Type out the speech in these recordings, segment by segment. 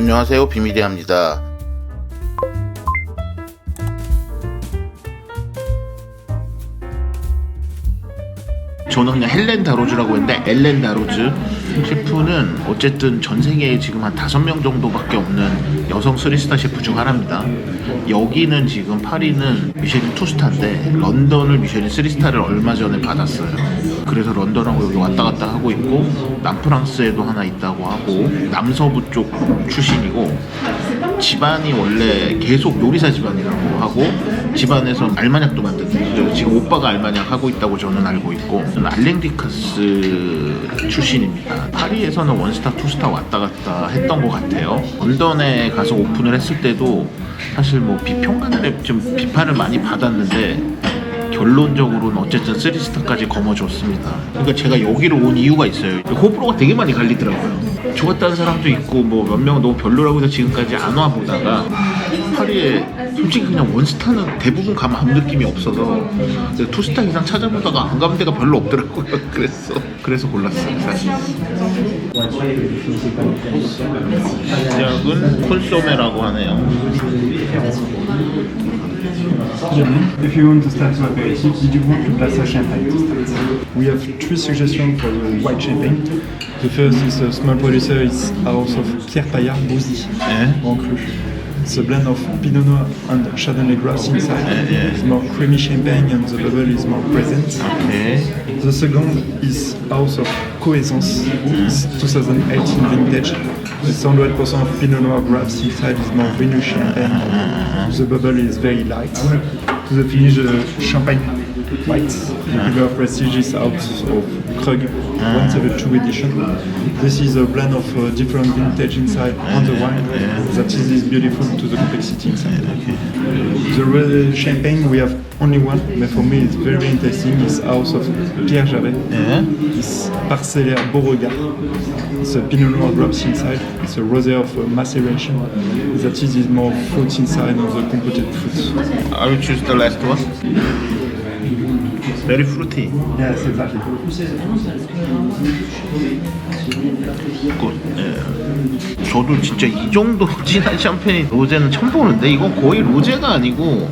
안녕하세요, 비밀이합니다. 저는 그냥 헬렌 다로즈라고 했는데 엘렌 다로즈 셰프는 어쨌든 전 세계에 지금 한 5명 정도밖에 없는 여성 3스타 셰프 중 하나입니다. 여기는 지금 파리는 미쉐린 2스타인데 런던을 미쉐린 3스타를 얼마 전에 받았어요. 그래서 런던하고 여기 왔다 갔다 하고 있고 남프랑스에도 하나 있다고 하고 남서부 쪽 출신이고 집안이 원래 계속 요리사 집안이라고 하고 집안에서 알마냐도 만든대요. 지금 오빠가 알마냐 하고 있다고 저는 알고 있고 알랭디카스 출신입니다. 파리에서는 원스타, 투스타 왔다 갔다 했던 것 같아요. 런던에 가서 오픈을 했을 때도 사실 뭐 비평가들의 좀 비판을 많이 받았는데 결론적으로는 어쨌든 3스타까지 거머쥐었습니다. 그러니까 제가 여기로 온 이유가 있어요. 호불호가 되게 많이 갈리더라고요. 좋았다는 사람도 있고 뭐 몇 명은 너무 별로라고 해서 지금까지 안 와보다가 파리에 솔직히 그냥 원스타는 대부분 가면 아무 느낌이 없어서 2스타 이상 찾아보다가 안 가는 데가 별로 없더라고요. 그래서 골랐어요 사실. 시작은 콘소메라고 하네요. If you want to start to aperitif, did you want to glass of champagne to start? We have 3 suggestions for the white champagne. The first is a small producer, it's House of Pierre Paillard Bouzy, Grand Cru. It's a blend of Pinot Noir and Chardonnay grapes inside. It's more creamy champagne and the bubble is more present. Okay. The second is House of Coessence. It's 2018 vintage. It's 100% of Pinot Noir grapes inside. It's more vinous champagne. The bubble is very light. To the finish, champagne white. The bigger prestigious House of Krug 172 edition. This is a blend of different vintage inside and the wine. That is beautiful to the complexity inside. The red champagne we have only one, but for me it's very interesting. It's House of Pierre Javet. It's Parcellaire Beauregard. It's a Pinot Noir grapes inside. It's a rosé of maceration. That is more fruit inside of the compoted fruit. I will choose the last one. Very fruity. Yes, exactly. 저도 진짜 이 정도 진한 샴페인 로제는 처음 보는데 이건 거의 로제가 아니고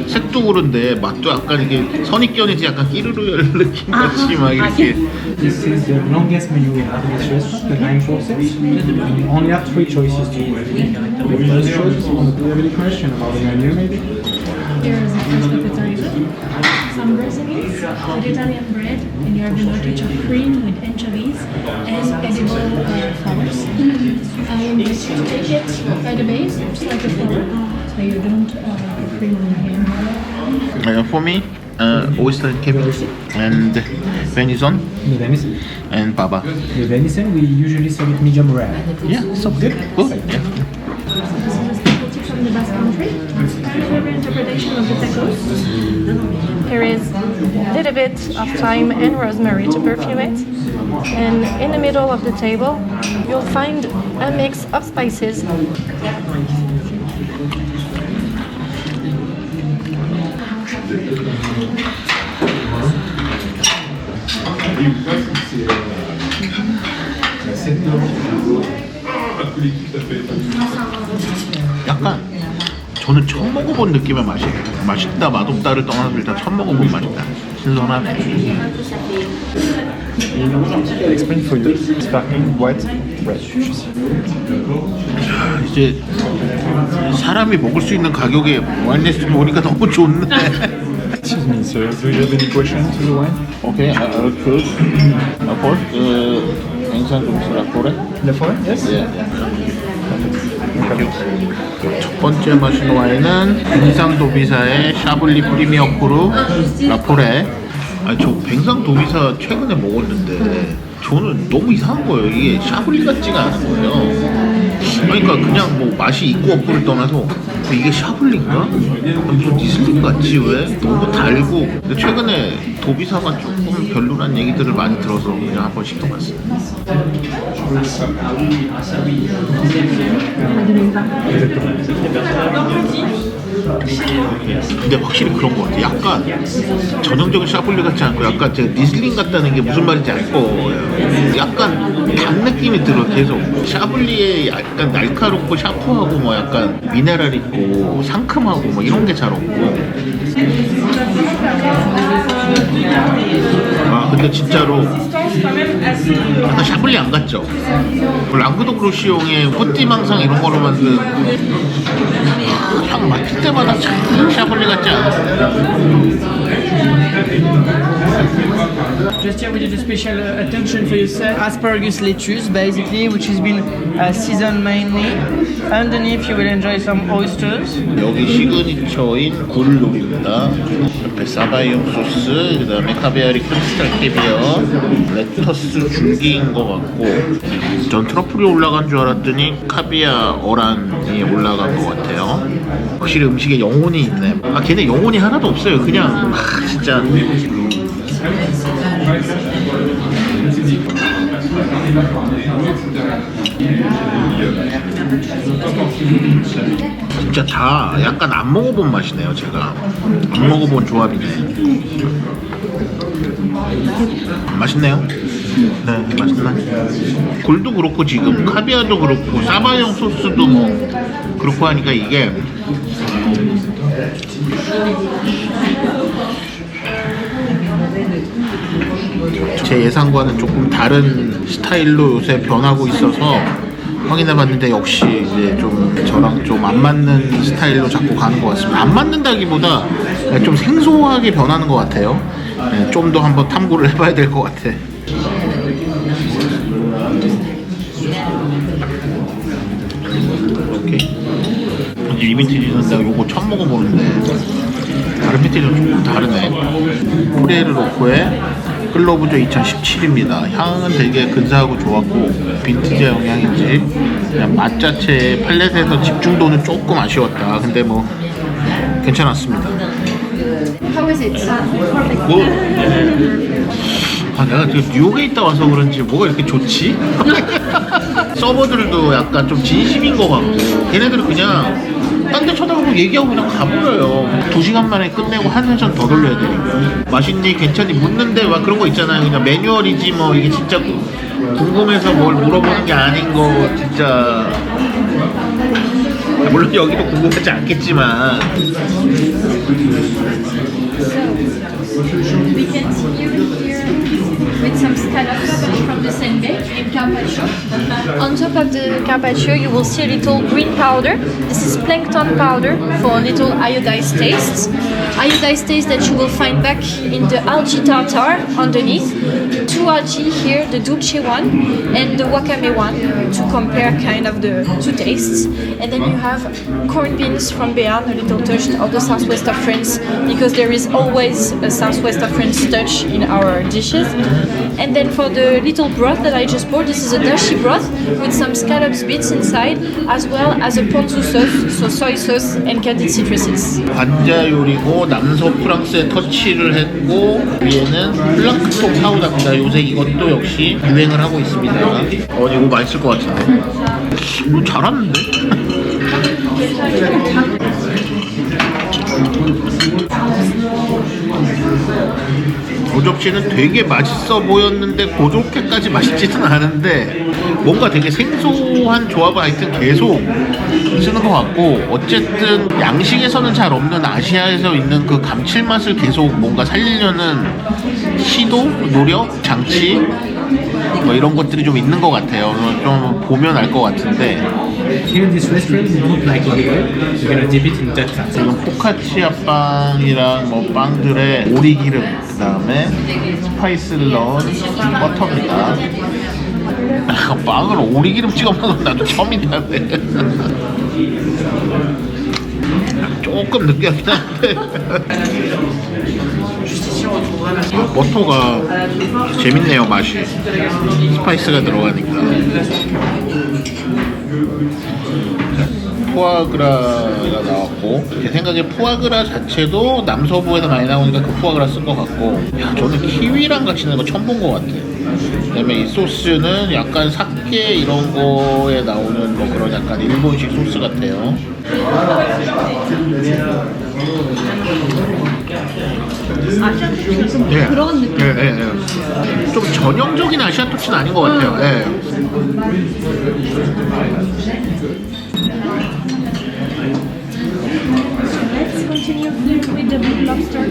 색도 그런데 맛도 약간 이게 선입견이지 약간 끼르르 느낌 같이 막 이렇게. This is the longest menu we have in this restaurant, the 9 courses. We only have 3 choices to do. The first choice, on the every question about the menu maybe. Here is the first appetizer, some Brazilians, Mediterranean bread, and you have the knowledge of cream with anchovies and edible flowers. I invite you to take it by the base, just like a flower, so you don't put cream on your hand. For me, oyster cabbage and venison The venison. and baba. The venison, we usually serve it medium rare. Yeah, so good. Good. Yeah. This is a specialty from the Basque Country. Kind of every interpretation of the tacos. There is a little bit of thyme and rosemary to perfume it. And in the middle of the table, you'll find a mix of spices. 약간 저는 처음 먹어본 느낌의 맛이에요. 맛있다 맛없다를 떠나서 일단 처음 먹어본 맛이다. 신선하네. I explain for you. Sparkling white red juice. 이제 사람이 먹을 수 있는 가격에 와인 레시피 보니까 너무 좋네. Excuse me, sir. Do you have any question to the wine? Okay, I'll choose. Of course, 생선 좀 라포레. The foreign? Yes. 첫 번째 마시는 와인은 뱅상 도비사의 샤블리 프리미어 크루 라포레. 저 뱅상 도비사 최근에 먹었는데 저는 너무 이상한 거예요. 이게 샤블리 같지가 않은 거예요. 그러니까 그냥 뭐 맛이 있고 없고를 떠나서 이게 샤블리인가? 무슨 리슬링 같지 왜? 너무 달고. 근데 최근에 도비사가 조금 별로란 얘기들을 많이 들어서 그냥 한번 시켜봤어요. 근데 확실히 그런 것 같아. 약간 전형적인 샤블리 같지 않고 약간 제가 리슬링 같다는 게 무슨 말인지 알 거예요. 약간 단 느낌이 들어 계속. 샤블리에 약간 날카롭고 샤프하고 뭐 약간 미네랄 있고 상큼하고 뭐 이런 게 잘 없고. 아 근데 진짜로 약간 샤블리 안 같죠? 랑그독 로시옹의 뿌띠망상 이런 거로 만든 향 맡을 때마다 참 샤블리 같지 않아? Just here we did a special attention for you, sir. Asparagus lettuce, basically, which has been seasoned mainly. Underneath you will enjoy some oysters. 여기 시그니처인 굴놀입니다. 옆에 사바이용 소스, 그 다음에 카비아리 크리스탈 캐비어, 레터스 줄기인 것 같고, 전 트러플이 올라간 줄 알았더니 카비아 어란이 올라간 것 같아요. 확실히 음식에 영혼이 있네. 아 걔네 영혼이 하나도 없어요. 그냥 진짜 진짜 다 약간 안 먹어본 맛이네요. 제가 안 먹어본 조합이네. 맛있네요. 네, 맛있나? 굴도 그렇고 지금 카비아도 그렇고 사바용 소스도 뭐 그렇고 하니까 이게 제 예상과는 조금 다른 스타일로 요새 변하고 있어서 확인해봤는데 역시 이제 좀 저랑 좀 안 맞는 스타일로 자꾸 가는 것 같습니다. 안 맞는다기보다 좀 생소하게 변하는 것 같아요. 네, 좀 더 한번 탐구를 해봐야 될 것 같아. 오케이. 이 빈티지는 내가 요거 처음 먹어보는데 다른 빈티지는 조금 다르네. 프레르로코의 클로브조 2017입니다. 향은 되게 근사하고 좋았고 빈티지 영향인지 그냥 맛 자체의 팔렛에서 집중도는 조금 아쉬웠다. 근데 뭐 괜찮았습니다. How is it? 뭐, 아, 내가 지금 뉴욕에 있다 와서 그런지 뭐가 이렇게 좋지? 서버들도 약간 좀 진심인 것 같고 걔네들은 그냥 딴 데 쳐다보고 얘기하고 그냥 가버려요. 2시간 만에 끝내고 한 세션 더 돌려야 되니까. 맛있니? 괜찮니? 묻는데 막 그런 거 있잖아요. 그냥 매뉴얼이지 뭐 이게 진짜 궁금해서 뭘 물어보는 게 아닌 거 진짜. 물론 여기도 궁금하지 않겠지만. We continue here with some scallops from the senbei and carpaccio. On top of the carpaccio, you will see a little green powder. This is plankton powder for a little iodized taste. Iodized taste that you will find back in the algae tartar underneath. 2 algae here, the dulce one and the wakame one, to compare kind of the 2 tastes. And then you have corn beans from Béarn, a little touch of the southwest of France, because there is always a southwest of France touch in our dishes. And then for the little broth that I just poured, this is a dashi broth with some scallops bits inside, as well as a ponzu sauce, so soy sauce and candied citruses. 관자 요리고 남서 프랑스에 터치를 했고 위에는 플랑크톤 파우더입니다. 요새 이것도 역시 유행을 하고 있습니다. 이거 맛있을 것 같은데. 잘하는데? 오접시는 되게 맛있어 보였는데 그렇게까지 맛있지는 않은데 뭔가 되게 생소한 조합을 하여튼 계속 쓰는 것 같고 어쨌든 양식에서는 잘 없는 아시아에서 있는 그 감칠맛을 계속 뭔가 살리려는 시도, 노력, 장치 뭐 이런 것들이 좀 있는 것 같아요. 좀 보면 알 것 같은데 Here in this restaurant, we don't like olive oil. We're gonna dip it in duck fat. 지금 포카치아 빵이랑 뭐 빵들의 오리기름 그 다음에 스파이스를 넣은 버터입니다. 빵을 오리기름 찍어 먹으면 나도 처음인데 조금 느끼하긴 한데 버터가 재밌네요. 맛이 스파이스가 들어가니까. 푸아그라가 나왔고 제 생각에 푸아그라 자체도 남서부에서 많이 나오니까 그 푸아그라 쓴 것 같고 야, 저는 키위랑 같이 넣는 거 처음 본 것 같아요. 그 다음에 이 소스는 약간 사케 이런 거에 나오는 뭐 그런 약간 일본식 소스 같아요. 아시아 토치에서 예. 그런 느낌. 좀 전형적인 아시아 토치는 아닌 것 같아요. 예. Let's continue with the blue lobster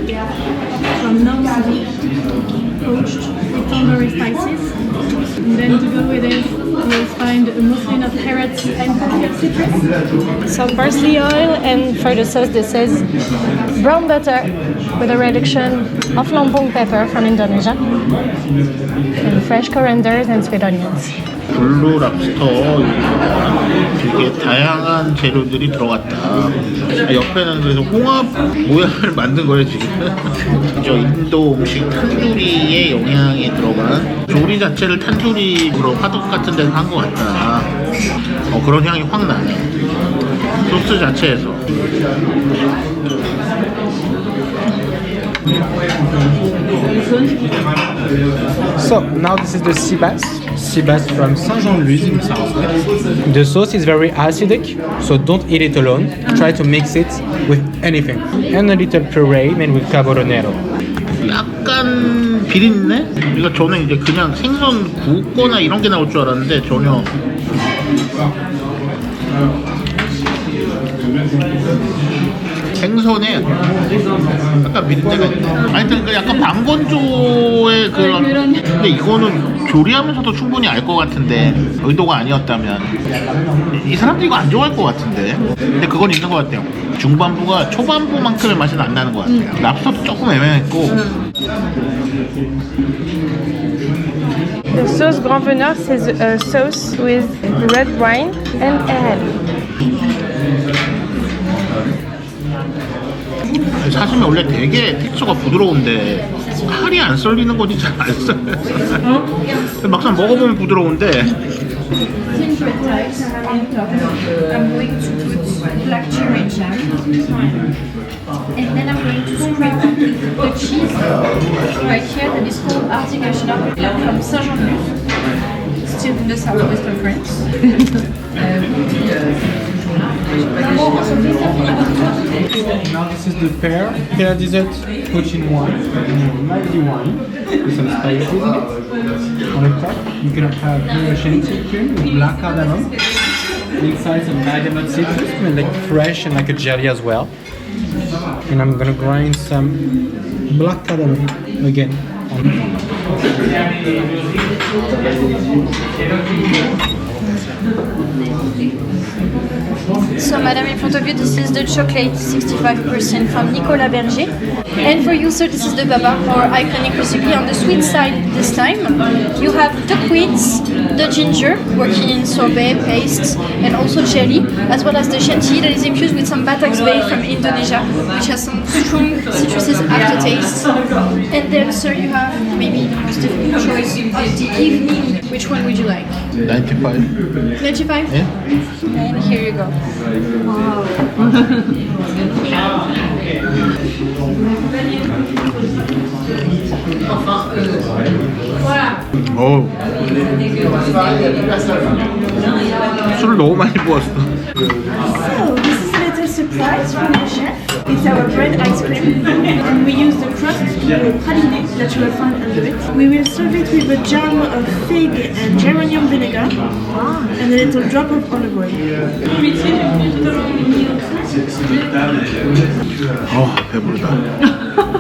from Normandy, poached with thornberry spices. And then to go with it, we'll find a muslin of carrots and coffee of citrus. Some parsley oil, and for the sauce this is brown butter with a reduction of lombok pepper from Indonesia and fresh corianders and sweet onions. 블루 랍스터 되게 다양한 재료들이 들어갔다. 옆에는 그래서 홍합 모양을 만든 거예요 지금. 저 인도 음식 탄두리의 영향이 들어간 조리 자체를 탄두리로 화덕 같은 데서 한 것 같다. 그런 향이 확 나네. 소스 자체에서. So now this is the sea bass from Saint-Jean-de-Luz in Southwest. The sauce is very acidic, so don't eat it alone. Try to mix it with anything. And a little puree made with carbonero. 약간 비린내? 이거 저는 이제 그냥 생선 굽거나 이런 게 나올 줄 알았는데 전혀. 생선에 약간 비린내가 있네. 하여튼 그 약간 방건조의 그런. 근데 이거는 조리하면서도 충분히 알 것 같은데 의도가 아니었다면 이 사람들 이거 안 좋아할 것 같은데. 근데 그건 있는 것 같아요. 중반부가 초반부만큼의 맛은 안 나는 것 같아요. 랍스터도 조금 애매했고. The sauce Grand Veneur is a sauce with red wine and herb. 사시미 원래 되게 텍스처가 부드러운데 살이 안 썰리는 거지 잘 안 썰려요. 막상 먹어보면 부드러운데. Since red types are on top, I'm going to put black cherry jam. And then I'm going to scrape the cheese right here that is called artificial from Saint-Jean-de-Luz, still in the southwest of France. Now this is the pear dessert cooked in wine, lively wine, with some spices in it. On the top, you can have Shenzi cream with black cardamom. Inside some bergamot citrus, and like fresh and like a jelly as well. And I'm gonna grind some black cardamom again. So, Madame, in front of you, this is the chocolate 65% from Nicolas Berger. And for you, sir, this is the baba, our iconic recipe. On the sweet side this time, you have the quince, the ginger, working in sorbet, paste, and also jelly, as well as the chantilly that is infused with some Batax Bay from Indonesia, which has some strong citrus aftertaste. And then, sir, you have maybe the most difficult choice of the evening. Which one would you like? 95. 95? Yeah. And here you go. Wow. 술을 너무 많이 부었어. So, this is a little surprise from the chef. It's our bread ice cream, and we use the crust praline that you will find under it. We will serve it with a jam of fig and geranium vinegar, and a little drop of olive oil. 배부르다.